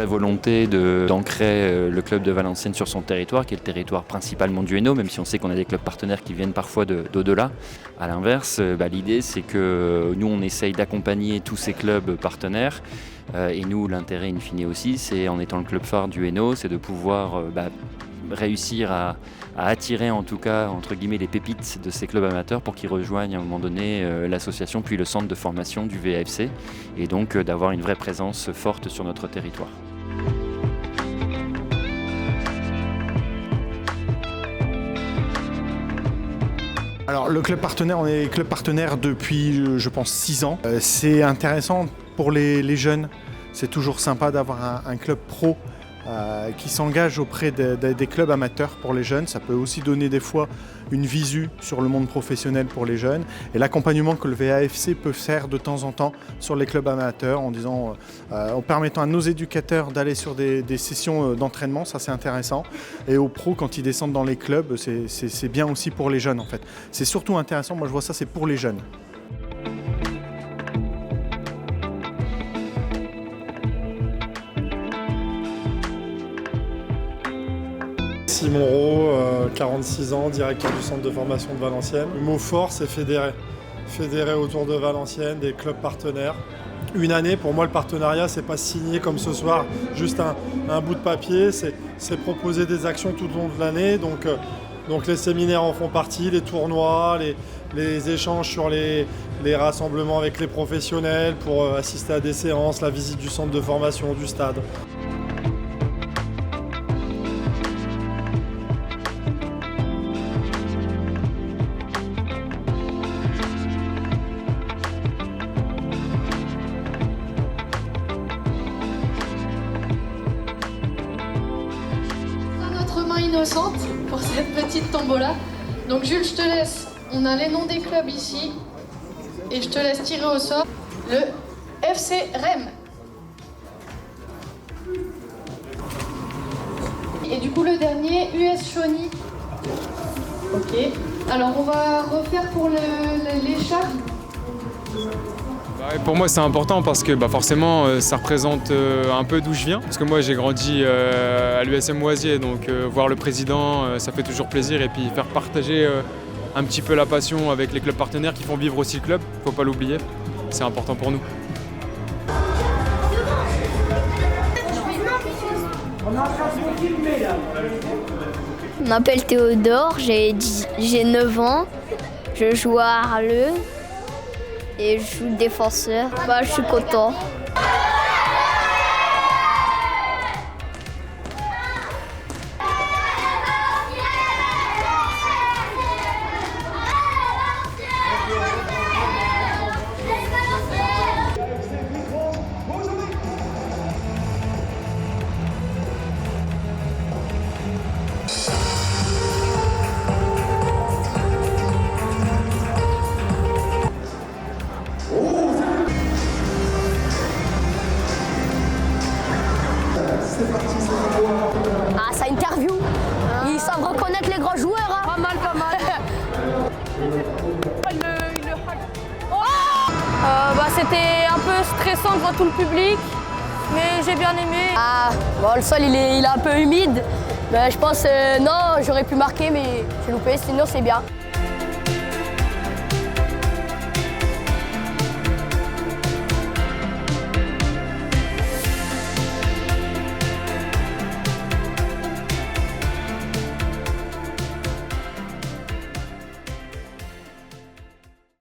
volonté d'ancrer le club de Valenciennes sur son territoire, qui est le territoire principalement du Hainaut, même si on sait qu'on a des clubs partenaires qui viennent parfois d'au-delà. À l'inverse, l'idée c'est que nous on essaye d'accompagner tous ces clubs partenaires. Et nous, l'intérêt in fine aussi, c'est en étant le club phare du Hainaut, c'est de pouvoir réussir à attirer en tout cas entre guillemets les pépites de ces clubs amateurs pour qu'ils rejoignent à un moment donné l'association puis le centre de formation du VAFC et donc d'avoir une vraie présence forte sur notre territoire. Alors le club partenaire, on est club partenaire depuis je pense 6 ans. C'est intéressant pour les jeunes, c'est toujours sympa d'avoir un club pro qui s'engage auprès des clubs amateurs pour les jeunes. Ça peut aussi donner des fois une visu sur le monde professionnel pour les jeunes et l'accompagnement que le VAFC peut faire de temps en temps sur les clubs amateurs en permettant à nos éducateurs d'aller sur des sessions d'entraînement, ça c'est intéressant, et aux pros quand ils descendent dans les clubs, c'est bien aussi pour les jeunes en fait. C'est surtout intéressant, moi je vois ça, c'est pour les jeunes. Simon Rowe, 46 ans, directeur du centre de formation de Valenciennes. Le mot fort, c'est fédérer. Fédérer autour de Valenciennes, des clubs partenaires. Une année, pour moi, le partenariat, c'est pas signer comme ce soir, juste un bout de papier. C'est proposer des actions tout au long de l'année. Donc les séminaires en font partie, les tournois, les échanges sur les rassemblements avec les professionnels pour assister à des séances, la visite du centre de formation, du stade. Innocente pour cette petite tombola. Donc Jules, je te laisse, on a les noms des clubs ici et je te laisse tirer au sort le FC Rennes. Et du coup le dernier, US Chauny. Ok, alors on va refaire pour l'écharpe. Pour moi c'est important parce que forcément ça représente un peu d'où je viens. Parce que moi j'ai grandi à l'USM Oisier, donc voir le président ça fait toujours plaisir et puis faire partager un petit peu la passion avec les clubs partenaires qui font vivre aussi le club, faut pas l'oublier, c'est important pour nous. Je m'appelle Théodore, j'ai 9 ans, je joue à Arleux. Et je joue défenseur, je suis content. Ah, ça interview. Ils savent reconnaître les grands joueurs. Hein. Pas mal. C'était un peu stressant devant tout le public, mais j'ai bien aimé. Le sol il est un peu humide. Je pense non, j'aurais pu marquer, mais j'ai loupé, sinon c'est bien.